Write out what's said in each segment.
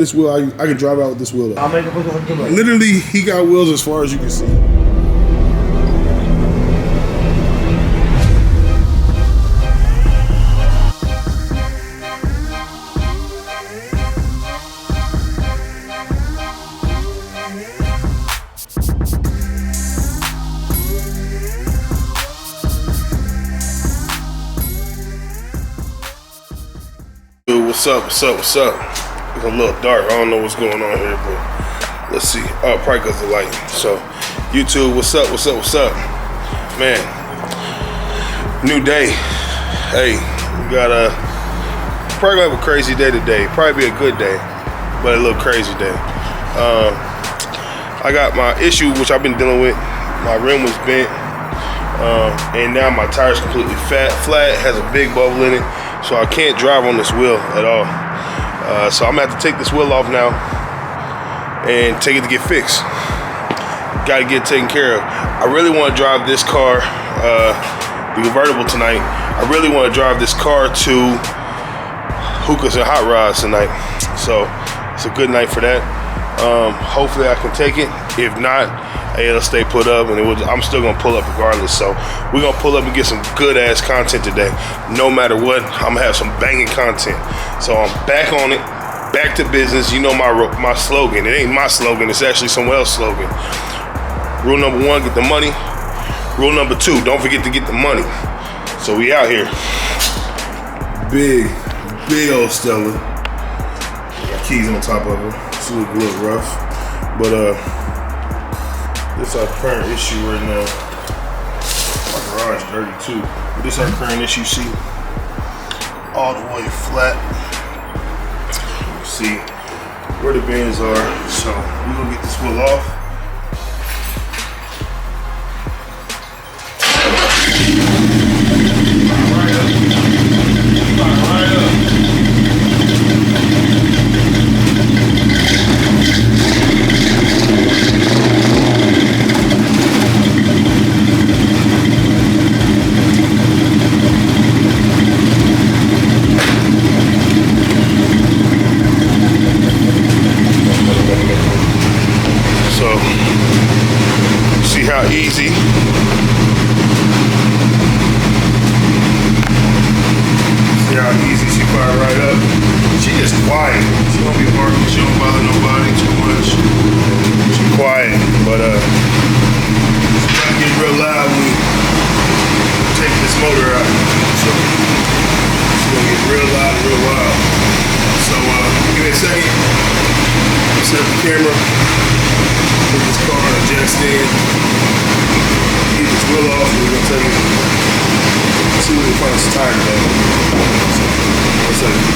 This wheel, I can drive out with this wheel. I'll make a Forgiatos. Literally, he got wheels as far as you can see. Dude, what's up? What's up? What's up? It's a little dark. I don't know what's going on here, but let's see. Oh, probably because of the light. So, YouTube, what's up? What's up? What's up? Man, new day. Hey, we got probably gonna have a crazy day today. Probably be a good day, but a little crazy day. I got my issue, which I've been dealing with. My rim was bent, and now my tire's completely flat, has a big bubble in it, so I can't drive on this wheel at all. So I'm gonna have to take this wheel off now and take it to get fixed. Gotta get it taken care of. I really wanna drive this car, the Convertible tonight. I really wanna drive this car to Hookahs and Hot Rods tonight. So it's a good night for that. Hopefully I can take it. If not, hey, it'll stay put up, and I'm still gonna pull up regardless. So we're gonna pull up and get some good ass content today. No matter what, I'm gonna have some banging content. So I'm back on it, back to business. You know my slogan. It ain't my slogan. It's actually someone else's slogan. Rule number 1, get the money. Rule number 2, don't forget to get the money. So we out here. Big old Stella. Got keys on top of it. She look a little rough, but this is our current issue right now. My garage dirty too, but this is our current issue. See, all the way flat. See where the bends are. So we're gonna get this wheel off. How easy. See how easy she fired right up. She just quiet. She don't be barking. She don't bother nobody too much. She quiet, but she might get real loud when we take this motor out. So she's gonna get real loud and real wild. So give me a second. Set up the camera. Put this car in a jack stand. Get this wheel off, and we're gonna take it. See what we find this tire today. So, 1 second.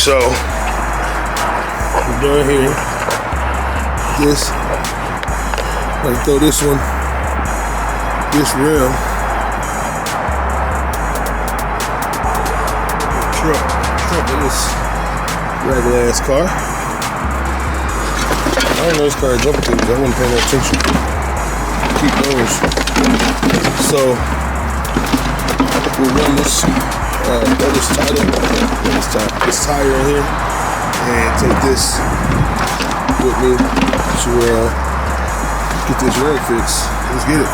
So we're done here. This, let's throw this one, this rim. Trunk of this regular ass car. I don't know this car jumping things. I wasn't paying attention. Keep those. So we'll run this this tire in here and take this with me to get this rim fixed. Let's get it.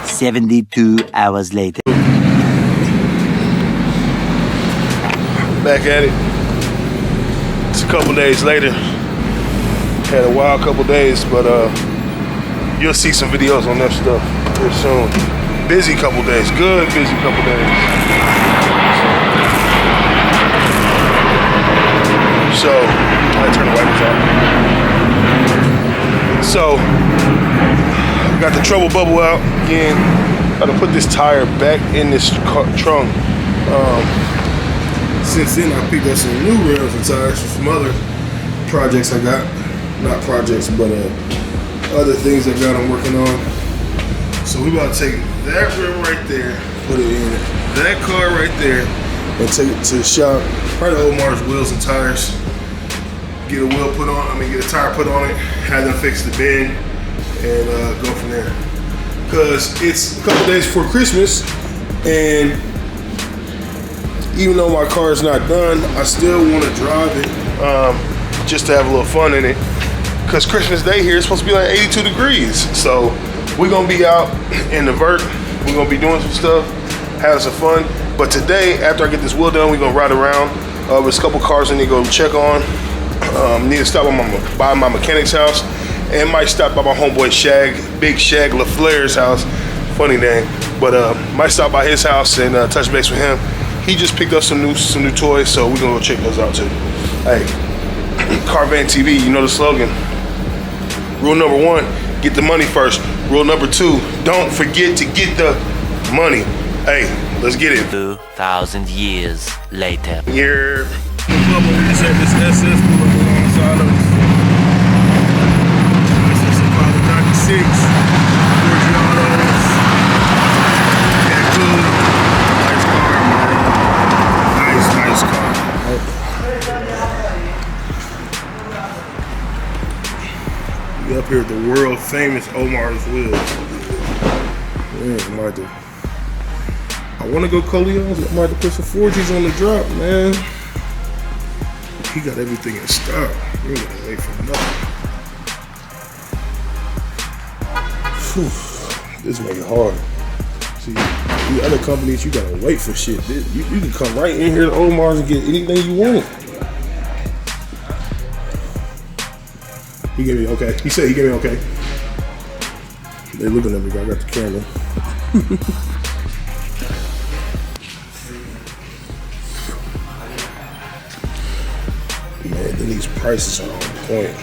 72 hours later. Back at it. It's a couple days later. Had a wild couple days, but you'll see some videos on that stuff here soon. Busy couple days, good busy couple days. So I turn the wipers off. So I got the trouble bubble out again. Got to put this tire back in this trunk. Since then, I picked up some new rims and tires from some other projects I got. Not projects, but other things I got I'm working on. So we about to take that rim right there, put it in that car right there, and take it to the shop. Probably Omars Wheels and Tires. Get a wheel put on, get a tire put on it, have them fix the bend, and go from there. Cause it's a couple days before Christmas, and even though my car is not done, I still want to drive it just to have a little fun in it. Cause Christmas Day here is supposed to be like 82 degrees. So we're gonna be out in the vert. We're gonna be doing some stuff, having some fun. But today, after I get this wheel done, we're gonna ride around. There's a couple cars I need to go check on. Need to stop by my mechanic's house, and might stop by my homeboy Big Shag LaFleur's house. Funny name, but might stop by his house and touch base with him. He just picked up some new toys, so we're gonna go check those out too. Hey, Carvan TV, you know the slogan. Rule number 1, get the money first. Rule number 2, don't forget to get the money. Hey, let's get it. 2,000 years later. Here. This SS alongside of us. This is about 96. Forgiatos. That good. Nice car, man. Nice car. We up here at the world famous Omars Wheels. Man, I want to go Coleon's. I might have to put some Forgies on the drop, man. He got everything in stock. We ain't gonna wait for nothing. Whew. This make it hard. See, the other companies, you gotta wait for shit. You can come right in here to Omar's and get anything you want. He gave me okay. He said he gave me okay. They looking at me, but I got the camera. Man, these prices are on point.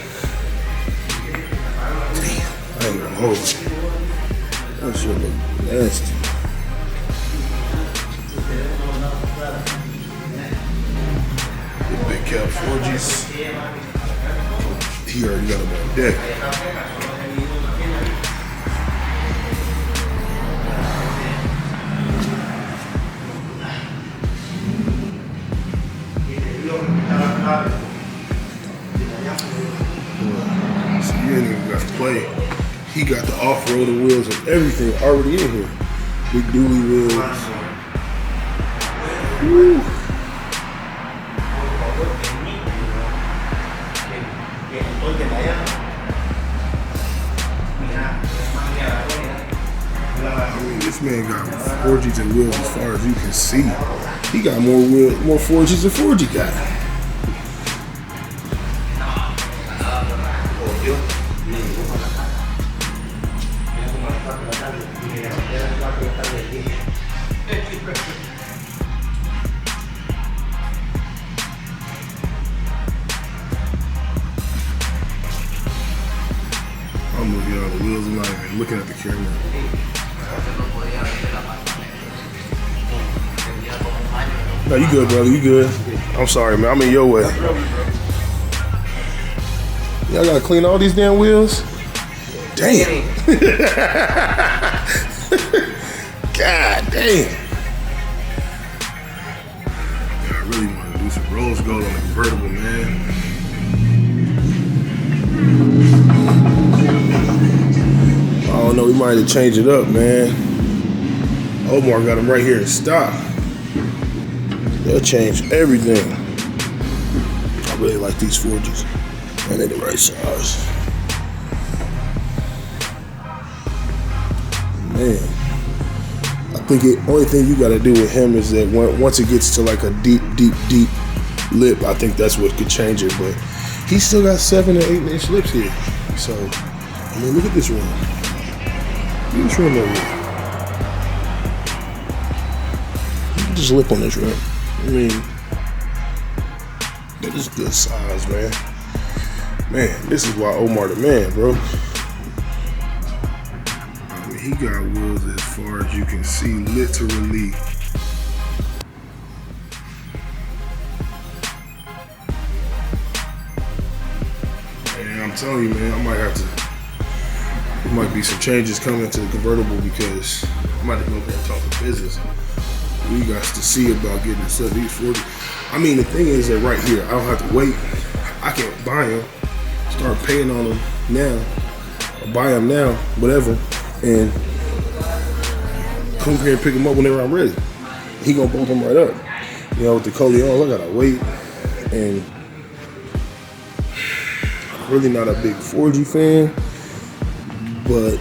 Damn, I ain't gonna hold it. That shit look nasty. The big cap 4Gs. He already got him on deck. So you ain't even got to play. He got the off-roader wheels and everything already in here. Big dually wheels. Woo. This man got 4Gs and wheels as far as you can see. He got more 4Gs than 4G got. I'm looking at all the wheels, I'm not even looking at the camera. No, you good, brother. You good. I'm sorry, man. I'm in your way. Y'all gotta clean all these damn wheels? Damn. God damn. I really want to do some rose gold on the convertible, man. I don't know, we might have to change it up, man. Omar got them right here in stock. They'll change everything. I really like these Forgies. And they're the right size. Man. I think the only thing you gotta do with him is that once it gets to like a deep lip, I think that's what could change it. But he's still got 7 and 8 inch lips here. So, I mean, look at this rim. Look at this rim over here. Look at this lip on this rim. I mean, that is good size, man. Man, this is why Omar the man, bro. I mean, he got wheels as far as you can see, literally. And I'm telling you, man, I might have to, there might be some changes coming to the convertible because I might have to go there and talk to business. You guys to see about getting this up, these 40. I mean, the thing is that right here, I don't have to wait. I can buy them, start paying on them now, or buy them now, whatever, and come here and pick them up whenever I'm ready. He gonna bump them right up. You know, with the Coleon, I gotta wait, and I'm really not a big 4G fan, but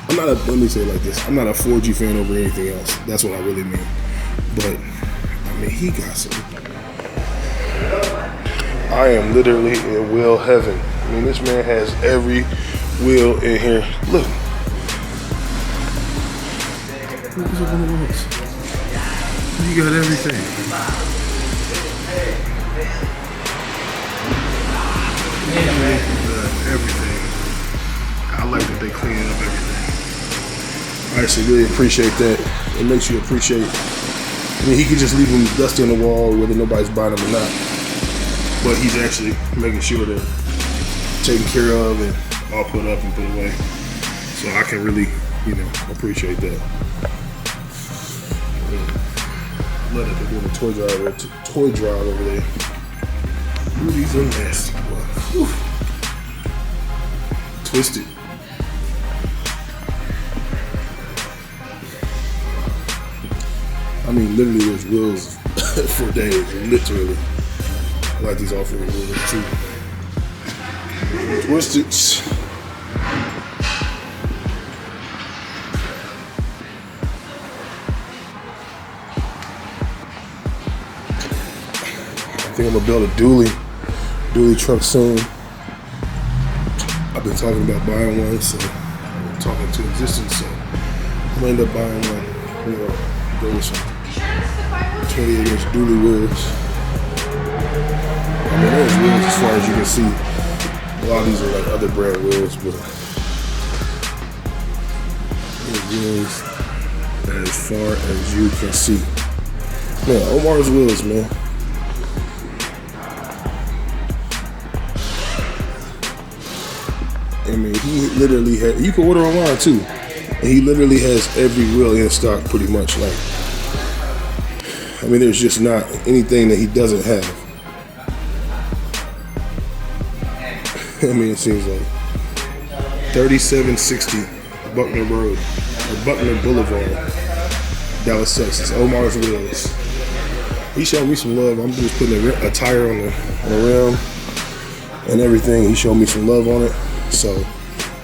I'm not a, let me say it like this, I'm not a 4G fan over anything else. That's what I really mean. But, I mean, he got some. I am literally in wheel heaven. I mean, this man has every wheel in here. Look. Look at one of those. You got everything. Everything. I like that they cleaning up everything. I actually really appreciate that. It makes you appreciate. I mean, he could just leave them dusty on the wall whether nobody's buying them or not. But he's actually making sure they're taken care of and all put up and put away. So I can really, you know, appreciate that. I love that they're doing a toy drive over there. Ooh, these are nasty, boy. Whew. Twisted. I mean, literally, there's wheels for days, literally. I like these off-road wheels too. Twisted. I think I'm gonna build a dually truck soon. I've been talking about buying one, so I'm talking to existence, so I'm gonna end up buying one. You know, go with some 28-inch dually wheels. I mean, those wheels, as far as you can see, a lot of these are like other brand wheels, but those wheels as far as you can see. Man, Omars Wheels, man. I mean, he literally had, you can order online too, and he literally has every wheel in stock pretty much. Like, I mean, there's just not anything that he doesn't have. I mean, it seems like 3760 Buckner Road, or Buckner Boulevard, Dallas, Texas. Omars Wheels. He showed me some love. I'm just putting a tire on the rim and everything. He showed me some love on it. So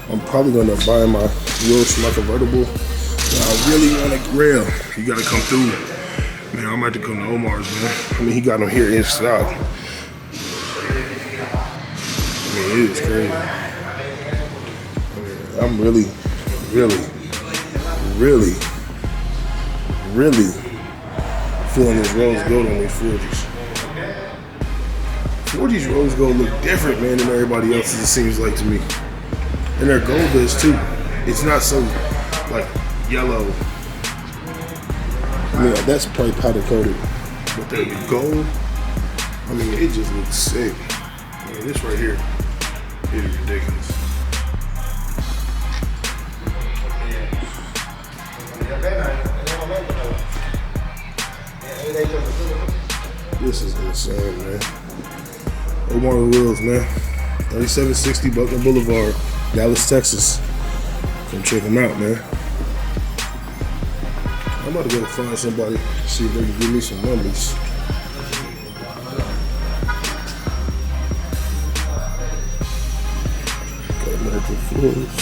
I'm probably gonna buy my wheels for my convertible. But I really want a rail. You gotta come through. Man, I might have to come to Omar's, man. I mean, he got them here in stock. I mean, it is crazy. I mean, I'm really feeling this rose gold on these 40s. 40s rose gold look different, man, than everybody else's, it seems like to me. And their gold does too. It's not so like yellow. mean, that's probably powder coated. But the gold, I mean, it just looks sick. I mean, this right here is ridiculous. This is insane, man. Omars Wheels, man. 3760 Buckner Boulevard, Dallas, Texas. Come check them out, man. I'm about to go find somebody, see if they can give me some numbers. Got multiple floors.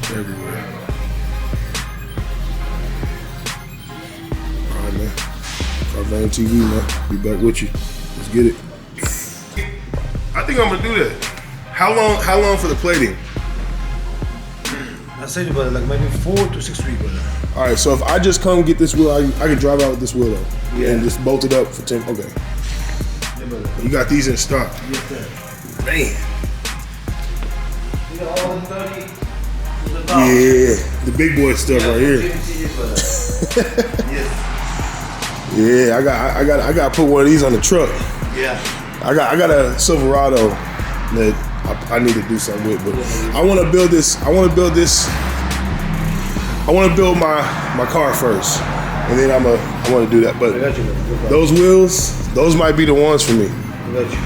Everywhere. Alright, man. Carvan TV, man. Be back with you. Let's get it. I think I'm gonna do that. How long for the plating? I said, brother, like maybe 4 to 6 weeks, brother. All right, so if I just come get this wheel, I can drive out with this wheel though, Yeah. and just bolt it up for 10. Okay. Yeah, brother. You got these in stock. Yes, sir. Man. You got all the 30. Yeah, the big boy stuff right here. Yes. Yeah, I got to put one of these on the truck. Yeah. I got a Silverado that I need to do something with, but I want to build this. I want to build my car first, and then I want to do that. But I got you, brother. those wheels, those might be the ones for me. I got you.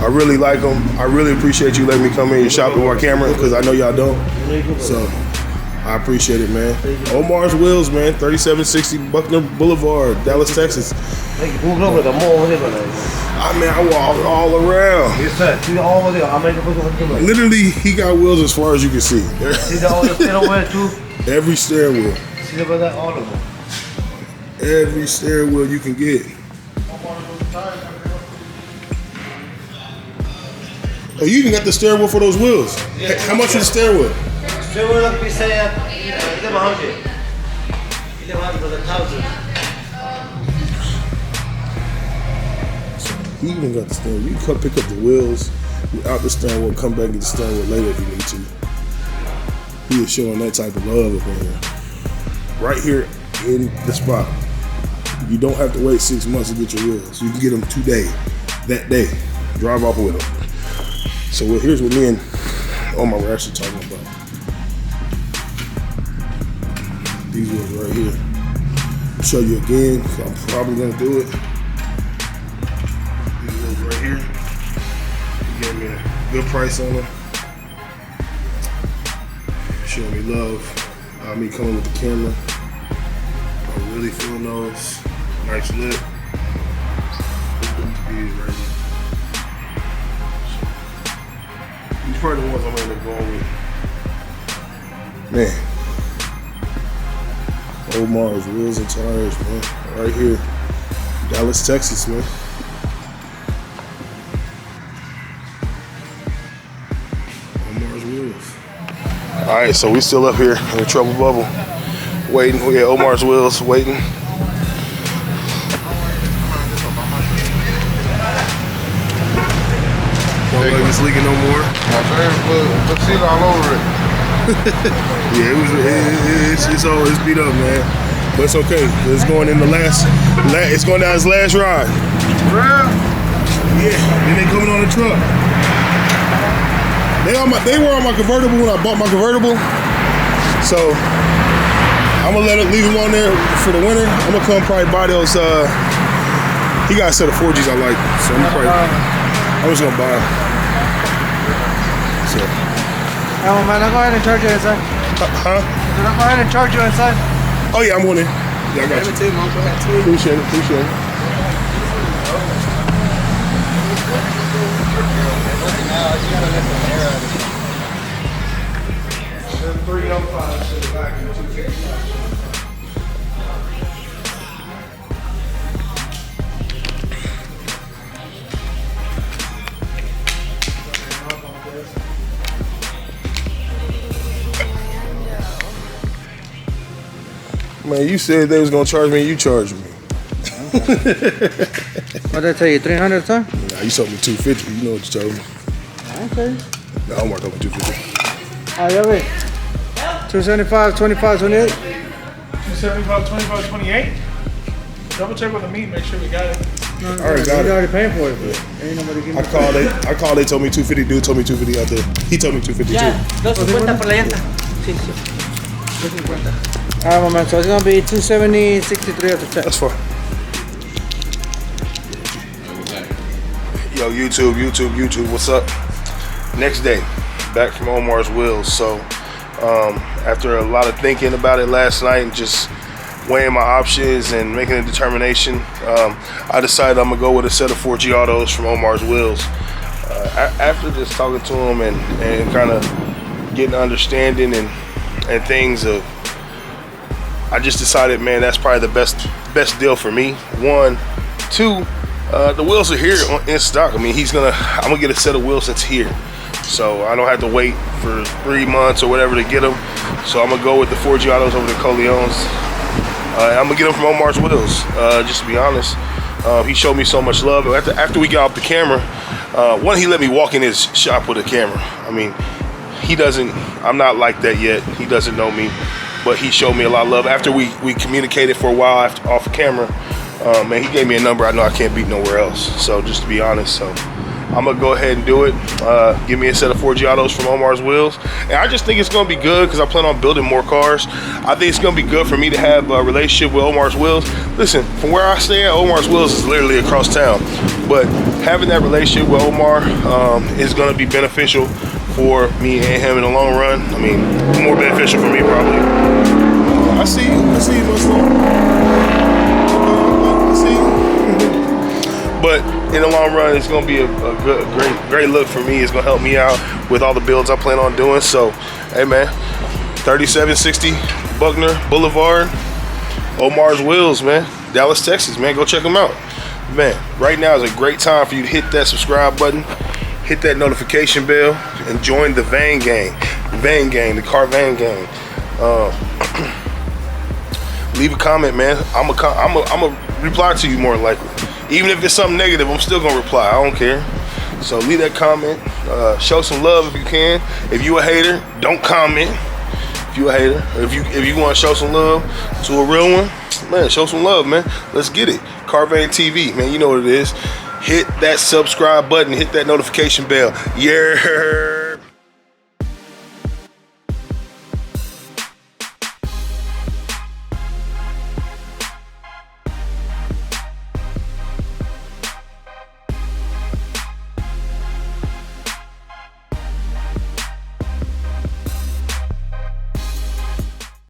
I really like them. I really appreciate you letting me come in and shop with my camera because I know y'all don't. So I appreciate it, man. Omars Wheels, man. 3760 Buckner Boulevard, Dallas, Texas. Thank you. Who over there? More over there, brother. I mean, I walk all around. Yes, sir. See the all over there. I'm making a Literally, he got wheels as far as you can see. See the all the steering wheel too? Every steering wheel. See the brother? All of them. Every steering wheel you can get. Oh, you even got the steering wheel for those wheels. Yeah. How much is the steering wheel? Steering wheel like we say at 1100. 1100 brother, 1,000. He even got the steering wheel. You can come pick up the wheels without the steering wheel, come back and get the steering wheel later if you need to. He is showing that type of love up in here. Right here in the spot. You don't have to wait 6 months to get your wheels. You can get them today, that day. Drive off with them. So here's what me and Omar were actually talking about. These wheels right here. I'll show you again, so I'm probably gonna do it. These wheels right here. He gave me a good price on them. Showing me love. Me coming with the camera. I'm really feeling those. Nice lip. These right here. These probably the ones I'm gonna end up going with. Man. Omars Wheels and Tires, man. Right here. Dallas, Texas, man. Omars Wheels. Alright, so we still up here in the trouble bubble. Waiting. We got Omars Wheels waiting. Don't let it's leaking no more. Put shit all over it. Yeah, it's beat up, man. But it's okay. It's going in the it's going down its last ride. Real? Yeah, then they coming on the truck. They were on my convertible when I bought my convertible. So I'm gonna leave them on there for the winter. I'm gonna come probably buy those. He got a set of 4Gs I like, so I'm just gonna buy them. So. Oh man, I'll go ahead and charge you inside. Huh? I'll go ahead and charge you inside. Oh yeah, I'm on it. Yeah, I got you. Appreciate it. Man, you said they was gonna charge me, you charged me. What did I tell you, 300, sir? Nah, you told me 250, you know what you told me. Okay. Nah, I'm working with 250. Ah, ya ve. 275, 25, 28. 75, 25, 28. Double check with the meat, make sure we got it. No, I already got it. already paying for it, but ain't nobody giving I called it. They told me 250. Dude told me 250 out there. He told me 250 Ya, too. 250 por la llanta. Sí, sí. 250. Alright, my man, so it's gonna be 270, 63 after tax. That's fine. Yo, YouTube, what's up? Next day, back from Omars Wheels. So, after a lot of thinking about it last night and just weighing my options and making a determination, I decided I'm gonna go with a set of Forgiatos from Omars Wheels. After just talking to him and kind of getting understanding and things of, I just decided, man, that's probably the best deal for me. One, two, the wheels are here in stock. I mean, I'm gonna get a set of wheels that's here, so I don't have to wait for 3 months or whatever to get them. So I'm gonna go with the Forgiatos over the Coleones. I'm gonna get them from Omars Wheels. Just to be honest, he showed me so much love. After we got off the camera, one, he let me walk in his shop with a camera. I mean, I'm not like that yet. He doesn't know me, but he showed me a lot of love. After we communicated for a while off camera, man, he gave me a number I know I can't beat nowhere else. So just to be honest, so I'm gonna go ahead and do it. Give me a set of Forgiatos from Omars Wheels. And I just think it's gonna be good because I plan on building more cars. I think it's gonna be good for me to have a relationship with Omars Wheels. Listen, from where I stay at, Omars Wheels is literally across town. But having that relationship with Omar is gonna be beneficial for me and him in the long run. I mean, more beneficial for me probably. I see you, Muslim. But in the long run, it's gonna be a great look for me. It's gonna help me out with all the builds I plan on doing. So, hey man, 3760 Buckner Boulevard, Omars Wheels, man, Dallas, Texas, man. Go check them out, man. Right now is a great time for you to hit that subscribe button, hit that notification bell, and join the van gang, the car van gang. Leave a comment, man. I'm a reply to you more than likely. Even if it's something negative, I'm still gonna reply. I don't care. So leave that comment. Show some love if you can. If you a hater, don't comment. If you a hater, if you want to show some love to a real one, man, show some love, man. Let's get it. Carvan TV, man. You know what it is. Hit that subscribe button. Hit that notification bell. Yeah.